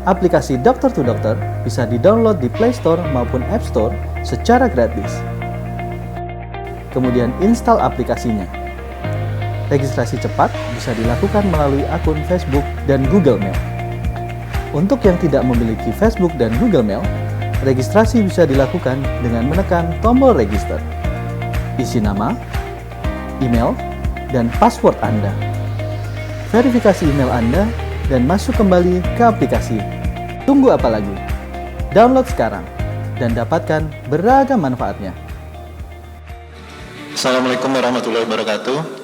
Aplikasi Dokter to Dokter bisa di-download di Play Store maupun App Store secara gratis. Kemudian install aplikasinya. Registrasi cepat bisa dilakukan melalui akun Facebook dan Google Mail. Untuk yang tidak memiliki Facebook dan Google Mail, registrasi bisa dilakukan dengan menekan tombol register. Isi nama, email, dan password Anda. Verifikasi email Anda dan masuk kembali ke aplikasi. Tunggu apa lagi? Download sekarang dan dapatkan beragam manfaatnya. Assalamualaikum warahmatullahi wabarakatuh.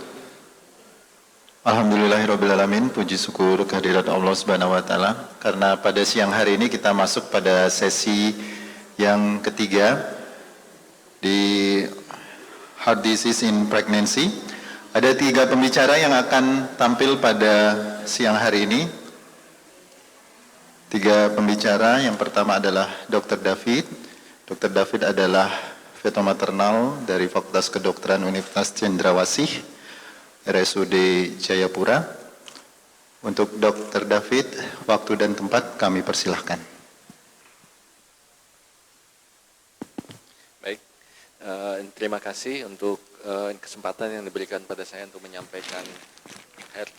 Alhamdulillahirrabbilalamin, puji syukur kehadirat Allah Subhanahu wa Ta'ala. Karena pada siang hari ini kita masuk pada sesi yang ketiga di Heart Disease in Pregnancy. Ada 3 pembicara yang akan tampil pada siang hari ini. 3 pembicara, yang pertama adalah Dr. David. Dr. David adalah feto maternal dari Fakultas Kedokteran Universitas Cendrawasih, RSUD Jayapura. Untuk Dr. David, waktu dan tempat kami persilahkan. Baik, terima kasih untuk kesempatan yang diberikan pada saya untuk menyampaikan Heart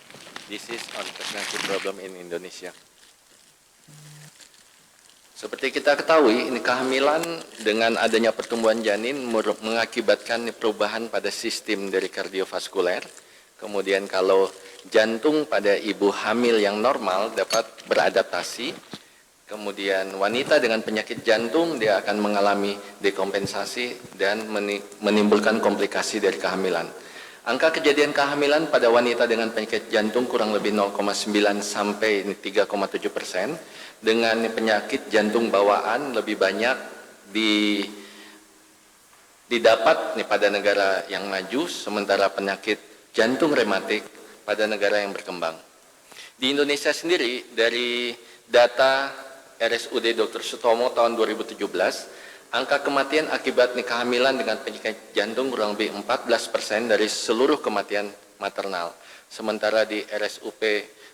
Disease on Pregnancy Problem in Indonesia. Seperti kita ketahui, ini kehamilan dengan adanya pertumbuhan janin mengakibatkan perubahan pada sistem dari kardiovaskuler. Kemudian kalau jantung pada ibu hamil yang normal dapat beradaptasi. Kemudian wanita dengan penyakit jantung dia akan mengalami dekompensasi dan menimbulkan komplikasi dari kehamilan. Angka kejadian kehamilan pada wanita dengan penyakit jantung kurang lebih 0,9 sampai 3,7%. Dengan penyakit jantung bawaan lebih banyak didapat pada negara yang maju, sementara penyakit jantung rematik pada negara yang berkembang. Di Indonesia sendiri, dari data RSUD Dr. Sutomo tahun 2017, angka kematian akibat kehamilan dengan penyakit jantung kurang lebih 14% dari seluruh kematian maternal. Sementara di RSUP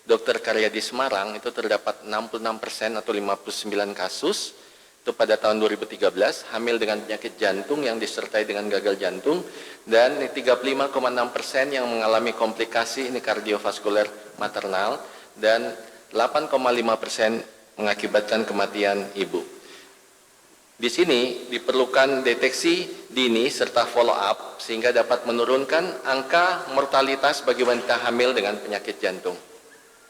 Dr. Karyadi Semarang itu terdapat 66% atau 59 kasus itu pada tahun 2013 hamil dengan penyakit jantung yang disertai dengan gagal jantung, dan 35,6% yang mengalami komplikasi kardiovaskuler maternal, dan 8,5% mengakibatkan kematian ibu. Di sini diperlukan deteksi dini serta follow up sehingga dapat menurunkan angka mortalitas bagi wanita hamil dengan penyakit jantung.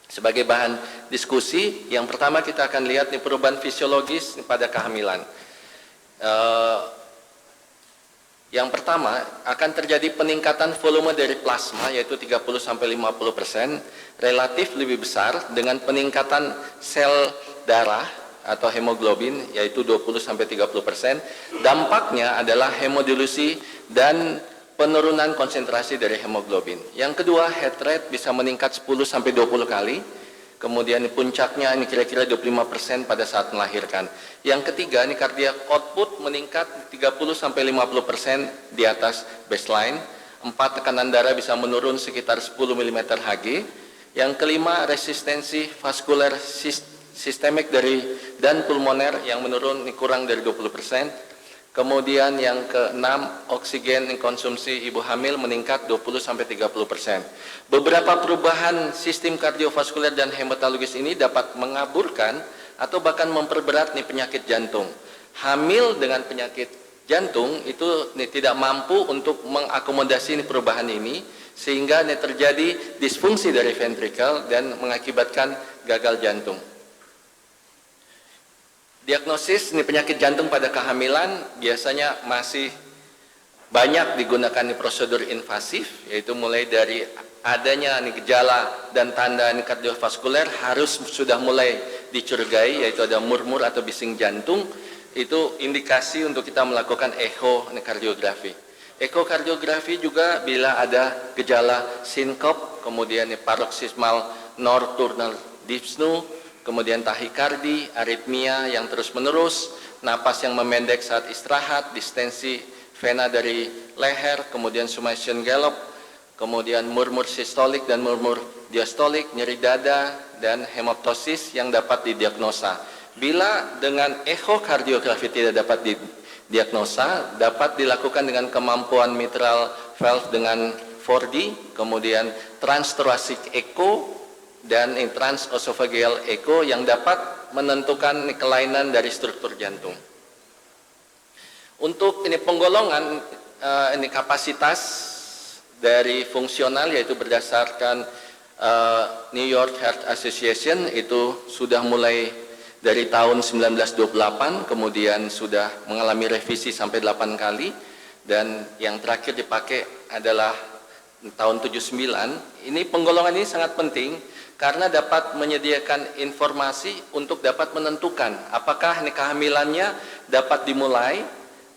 Sebagai bahan diskusi, yang pertama kita akan lihat perubahan fisiologis pada kehamilan. Yang pertama akan terjadi peningkatan volume dari plasma yaitu 30-50%, relatif lebih besar dengan peningkatan sel darah atau hemoglobin yaitu 20-30%. Dampaknya adalah hemodilusi dan penurunan konsentrasi dari hemoglobin. Yang kedua, heart rate bisa meningkat 10-20 kali. Kemudian puncaknya kira-kira 25% pada saat melahirkan. Yang ketiga, cardiac output meningkat 30-50% di atas baseline. 4, tekanan darah bisa menurun sekitar 10 mm Hg. Yang kelima, resistensi vaskuler sistemik dan pulmoner yang menurun kurang dari 20%. Kemudian yang keenam, oksigen konsumsi ibu hamil meningkat 20-30%. Beberapa perubahan sistem kardiovaskuler dan hematologis ini dapat mengaburkan atau bahkan memperberat penyakit jantung. Hamil dengan penyakit jantung itu tidak mampu untuk mengakomodasi perubahan ini sehingga terjadi disfungsi dari ventrikel dan mengakibatkan gagal jantung. Diagnosis penyakit jantung pada kehamilan biasanya masih banyak digunakan prosedur invasif, yaitu mulai dari adanya gejala dan tanda kardiovaskuler harus sudah mulai dicurigai, yaitu ada murmur atau bising jantung. Itu indikasi untuk kita melakukan ekokardiografi. Ekokardiografi juga bila ada gejala sinkop, kemudian paroxysmal nocturnal dyspnea, kemudian tahikardi, aritmia yang terus-menerus, napas yang memendek saat istirahat, distensi vena dari leher, kemudian summation gallop, kemudian murmur sistolik dan murmur diastolik, nyeri dada, dan hemoptosis yang dapat didiagnosa. Bila dengan ekokardiografi tidak dapat didiagnosa, dapat dilakukan dengan kemampuan mitral valve dengan 4D, kemudian transthoracic echo dan transesophageal echo yang dapat menentukan kelainan dari struktur jantung. Untuk ini penggolongan ini kapasitas dari fungsional yaitu berdasarkan New York Heart Association itu sudah mulai dari tahun 1928, kemudian sudah mengalami revisi sampai 8 kali, dan yang terakhir dipakai adalah tahun 79. Ini penggolongan ini sangat penting karena dapat menyediakan informasi untuk dapat menentukan apakah ini kehamilannya dapat dimulai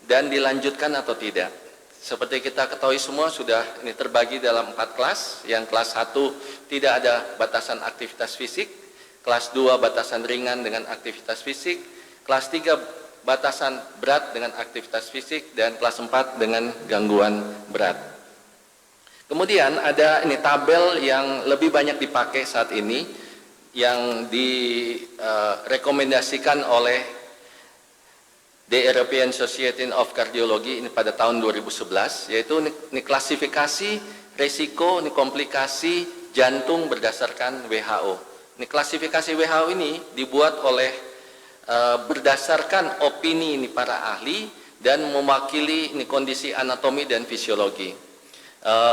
dan dilanjutkan atau tidak. Seperti kita ketahui semua sudah ini terbagi dalam 4 kelas. Yang kelas 1 tidak ada batasan aktivitas fisik, kelas 2 batasan ringan dengan aktivitas fisik, kelas 3 batasan berat dengan aktivitas fisik, dan kelas 4 dengan gangguan berat. Kemudian ada ini tabel yang lebih banyak dipakai saat ini yang direkomendasikan oleh The European Society of Cardiology ini pada tahun 2011, yaitu ini klasifikasi resiko ini komplikasi jantung berdasarkan WHO. Ini klasifikasi WHO ini dibuat oleh berdasarkan opini ini para ahli dan mewakili ini kondisi anatomi dan fisiologi.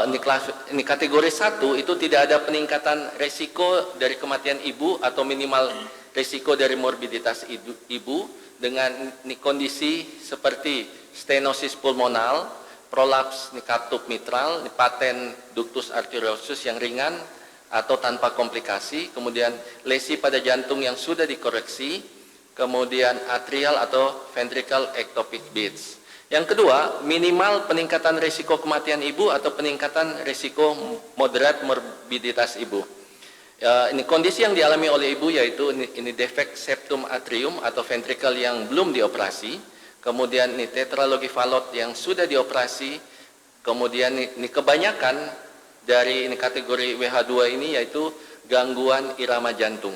Ini kategori 1 itu tidak ada peningkatan resiko dari kematian ibu atau minimal resiko dari morbiditas ibu dengan kondisi seperti stenosis pulmonal, prolaps katup mitral, paten ductus arteriosus yang ringan atau tanpa komplikasi, kemudian lesi pada jantung yang sudah dikoreksi, kemudian atrial atau ventricle ectopic beats. Yang kedua, minimal peningkatan risiko kematian ibu atau peningkatan risiko moderat morbiditas ibu. Ini kondisi yang dialami oleh ibu yaitu ini defek septum atrium atau ventricle yang belum dioperasi, kemudian ini tetralogi falot yang sudah dioperasi, kemudian ini kebanyakan dari ini kategori WH2 ini yaitu gangguan irama jantung.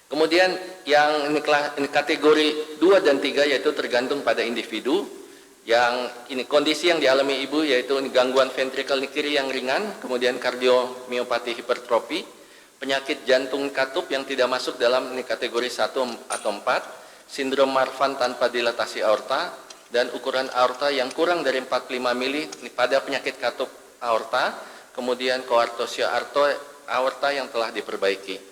Kemudian yang ini kategori 2 dan 3 yaitu tergantung pada individu. Yang ini kondisi yang dialami ibu yaitu ini gangguan ventrikel kiri yang ringan, kemudian kardiomiopati hipertrofi, penyakit jantung katup yang tidak masuk dalam ini kategori 1 atau 4, sindrom Marfan tanpa dilatasi aorta, dan ukuran aorta yang kurang dari 45 mili pada penyakit katup aorta, kemudian koartosio aorta yang telah diperbaiki.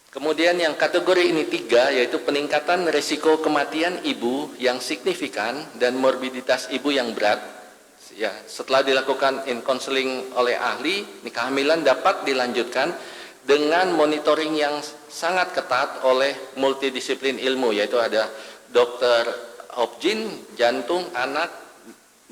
Kemudian yang kategori ini 3 yaitu peningkatan resiko kematian ibu yang signifikan dan morbiditas ibu yang berat. Ya, setelah dilakukan konseling oleh ahli, kehamilan dapat dilanjutkan dengan monitoring yang sangat ketat oleh multidisiplin ilmu, yaitu ada dokter obgyn, jantung, anak,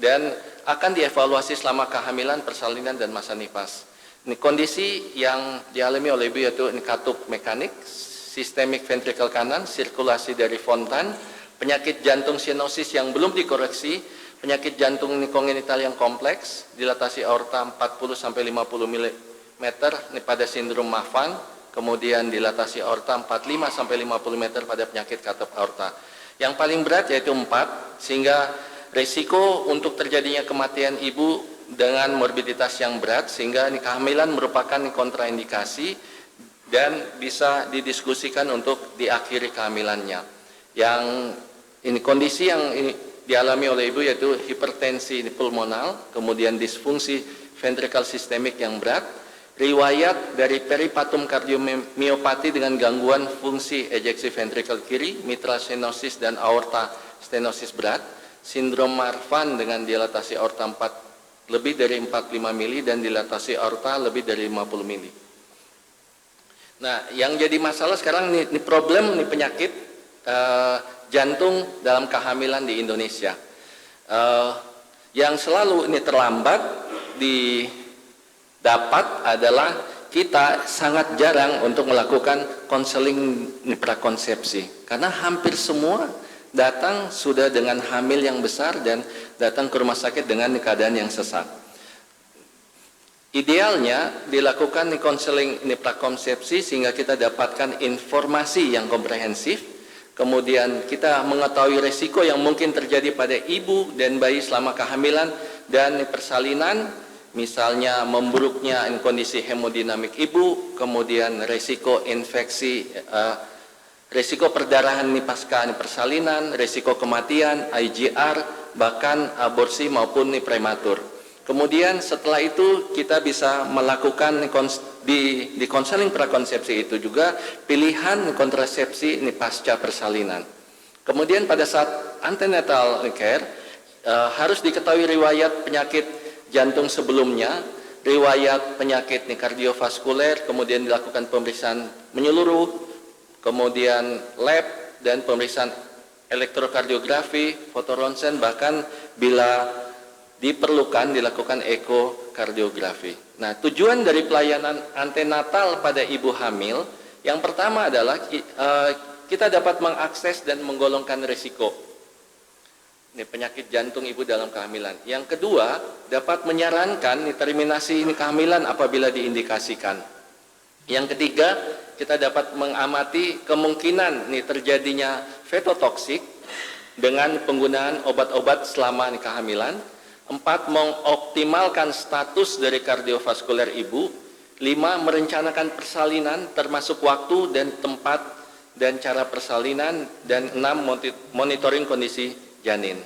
dan akan dievaluasi selama kehamilan, persalinan, dan masa nifas. Ini kondisi yang dialami oleh ibu yaitu ini katup mekanik, sistemik ventrikel kanan, sirkulasi dari Fontan, penyakit jantung sienosis yang belum dikoreksi, penyakit jantung ini kongenital yang kompleks, dilatasi aorta 40-50 mm ini pada sindrom Marfan, kemudian dilatasi aorta 45-50 mm pada penyakit katup aorta. Yang paling berat yaitu 4, sehingga risiko untuk terjadinya kematian ibu dengan morbiditas yang berat, sehingga ini kehamilan merupakan kontraindikasi dan bisa didiskusikan untuk diakhiri kehamilannya. Yang ini kondisi yang ini dialami oleh ibu yaitu hipertensi pulmonal, kemudian disfungsi ventrikel sistemik yang berat, riwayat dari peripatum kardiomiopati dengan gangguan fungsi ejeksi ventrikel kiri, mitral stenosis dan aorta stenosis berat, sindrom Marfan dengan dilatasi aorta 4 lebih dari 45 mili dan dilatasi aorta lebih dari 50 mili. Nah, yang jadi masalah sekarang ini problem ini penyakit jantung dalam kehamilan di Indonesia. Yang selalu ini terlambat didapat adalah kita sangat jarang untuk melakukan konseling prakonsepsi, karena hampir semua datang sudah dengan hamil yang besar dan datang ke rumah sakit dengan keadaan yang sesak. Idealnya dilakukan konseling prakonsepsi sehingga kita dapatkan informasi yang komprehensif, kemudian kita mengetahui resiko yang mungkin terjadi pada ibu dan bayi selama kehamilan dan persalinan, misalnya memburuknya kondisi hemodinamik ibu, kemudian resiko infeksi, resiko perdarahan pasca persalinan, resiko kematian, IGR, bahkan aborsi maupun prematur. Kemudian setelah itu kita bisa melakukan di konseling prakonsepsi itu juga pilihan kontrasepsi pasca persalinan. Kemudian pada saat antenatal care harus diketahui riwayat penyakit jantung sebelumnya, riwayat penyakit kardiovaskuler, kemudian dilakukan pemeriksaan menyeluruh, kemudian lab dan pemeriksaan elektrokardiografi, fotoronsen, bahkan bila diperlukan dilakukan ekokardiografi. Nah, tujuan dari pelayanan antenatal pada ibu hamil yang pertama adalah kita dapat mengakses dan menggolongkan risiko penyakit jantung ibu dalam kehamilan. Yang kedua, dapat menyarankan terminasi kehamilan apabila diindikasikan. Yang ketiga, kita dapat mengamati kemungkinan terjadinya fetotoksik dengan penggunaan obat-obat selama kehamilan. 4, mengoptimalkan status dari kardiovaskuler ibu. 5, merencanakan persalinan termasuk waktu dan tempat dan cara persalinan. Dan 6, monitoring kondisi janin.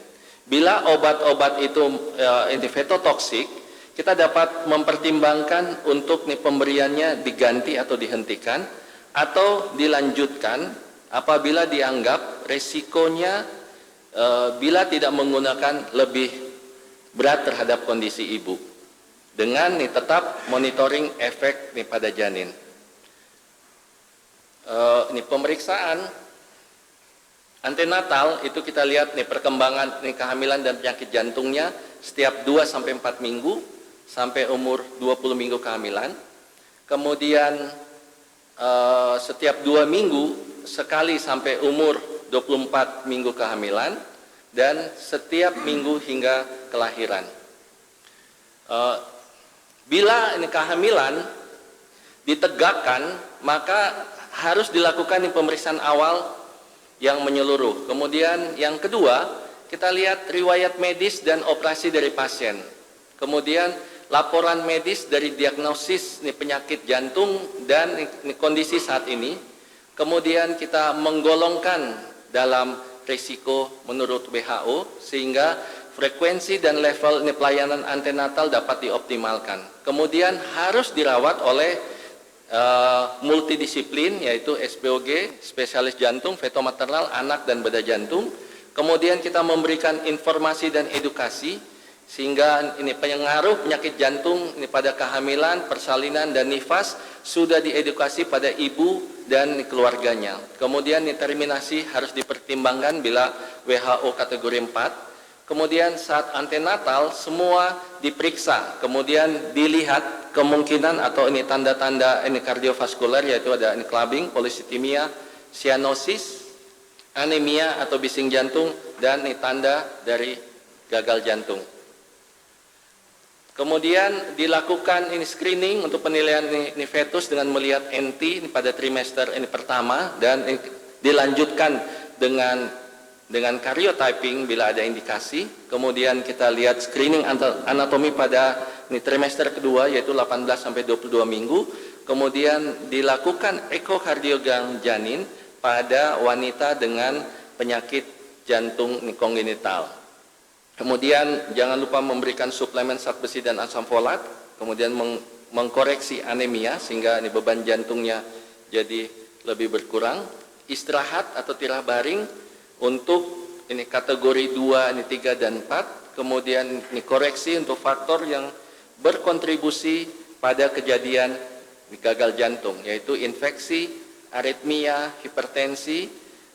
Bila obat-obat itu fetotoksik, kita dapat mempertimbangkan untuk pemberiannya diganti atau dihentikan atau dilanjutkan apabila dianggap resikonya bila tidak menggunakan lebih berat terhadap kondisi ibu dengan tetap monitoring efek pada janin. Pemeriksaan antenatal itu kita lihat perkembangan kehamilan dan penyakit jantungnya setiap 2-4 minggu sampai umur 20 minggu kehamilan. Kemudian setiap 2 minggu sekali sampai umur 24 minggu kehamilan dan setiap minggu hingga kelahiran. Bila kehamilan ditegakkan, maka harus dilakukan pemeriksaan awal yang menyeluruh. Kemudian yang kedua, kita lihat riwayat medis dan operasi dari pasien. Kemudian laporan medis dari diagnosis penyakit jantung dan kondisi saat ini. Kemudian kita menggolongkan dalam risiko menurut WHO sehingga frekuensi dan level pelayanan antenatal dapat dioptimalkan. Kemudian harus dirawat oleh multidisiplin yaitu SPOG, spesialis jantung, fetomaternal, anak dan bedah jantung. Kemudian kita memberikan informasi dan edukasi sehingga pengaruh penyakit jantung pada kehamilan, persalinan dan nifas sudah diedukasi pada ibu dan keluarganya. Kemudian terminasi harus dipertimbangkan bila WHO kategori 4. Kemudian saat antenatal semua diperiksa, kemudian dilihat kemungkinan atau tanda-tanda kardiovaskuler yaitu ada clubbing, polisitimia, cyanosis, anemia atau bising jantung dan tanda dari gagal jantung. Kemudian dilakukan screening untuk penilaian fetus dengan melihat NT pada trimester pertama dan dilanjutkan dengan karyotyping bila ada indikasi. Kemudian kita lihat screening anatomi pada trimester kedua yaitu 18 sampai 22 minggu. Kemudian dilakukan ekokardiogram janin pada wanita dengan penyakit jantung kongenital. Kemudian jangan lupa memberikan suplemen zat besi dan asam folat. Kemudian mengkoreksi anemia sehingga beban jantungnya jadi lebih berkurang. Istirahat atau tirah baring untuk kategori 2, 3 dan 4. Kemudian koreksi untuk faktor yang berkontribusi pada kejadian gagal jantung yaitu infeksi, aritmia, hipertensi,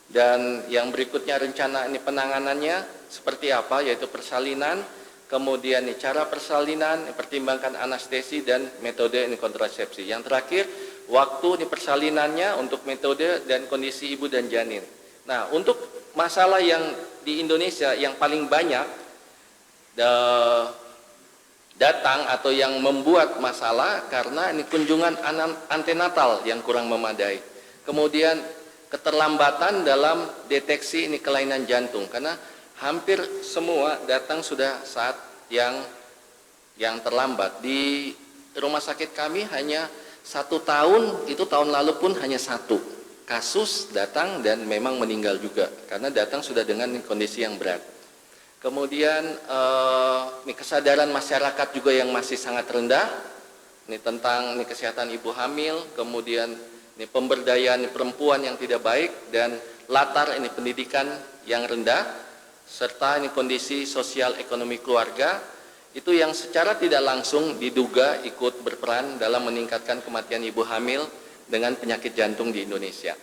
dan yang berikutnya rencana penanganannya seperti apa yaitu persalinan, kemudian cara persalinan, pertimbangkan anestesi dan metode kontrasepsi. Yang terakhir waktu persalinannya untuk metode dan kondisi ibu dan janin. Nah, untuk masalah yang di Indonesia yang paling banyak datang atau yang membuat masalah karena ini kunjungan antenatal yang kurang memadai. Kemudian keterlambatan dalam deteksi ini kelainan jantung, karena hampir semua datang sudah saat yang terlambat. Di rumah sakit kami hanya 1 tahun, itu tahun lalu pun hanya 1 kasus datang dan memang meninggal juga karena datang sudah dengan kondisi yang berat. Kemudian ini kesadaran masyarakat juga yang masih sangat rendah ini tentang ini kesehatan ibu hamil, kemudian ini pemberdayaan perempuan yang tidak baik, dan latar ini pendidikan yang rendah, serta ini kondisi sosial ekonomi keluarga itu yang secara tidak langsung diduga ikut berperan dalam meningkatkan kematian ibu hamil dengan penyakit jantung di Indonesia.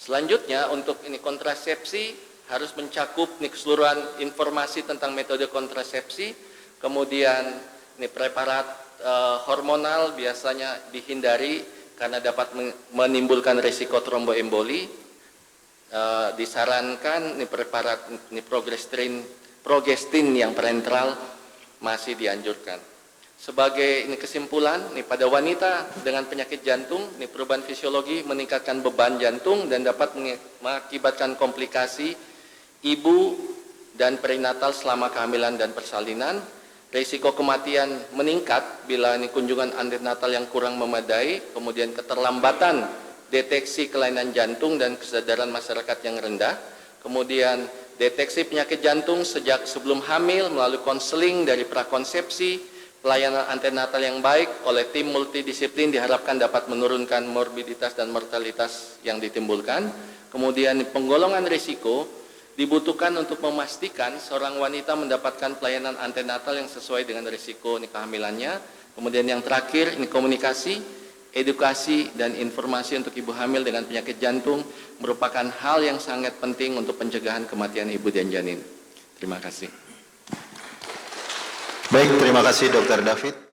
Selanjutnya untuk ini kontrasepsi harus mencakup nih keseluruhan informasi tentang metode kontrasepsi, kemudian ini preparat hormonal biasanya dihindari karena dapat menimbulkan risiko tromboemboli. Disarankan ini preparat ini progestin yang parenteral masih dianjurkan. Sebagai ini kesimpulan, ini pada wanita dengan penyakit jantung, ini perubahan fisiologi meningkatkan beban jantung dan dapat mengakibatkan komplikasi ibu dan perinatal selama kehamilan dan persalinan. Risiko kematian meningkat bila ini kunjungan antenatal yang kurang memadai, kemudian keterlambatan deteksi kelainan jantung dan kesadaran masyarakat yang rendah, kemudian deteksi penyakit jantung sejak sebelum hamil melalui konseling dari prakonsepsi, pelayanan antenatal yang baik oleh tim multidisiplin diharapkan dapat menurunkan morbiditas dan mortalitas yang ditimbulkan. Kemudian penggolongan risiko dibutuhkan untuk memastikan seorang wanita mendapatkan pelayanan antenatal yang sesuai dengan risiko kehamilannya. Kemudian yang terakhir ini komunikasi, edukasi dan informasi untuk ibu hamil dengan penyakit jantung merupakan hal yang sangat penting untuk pencegahan kematian ibu dan janin. Terima kasih. Baik, terima kasih Dr. David.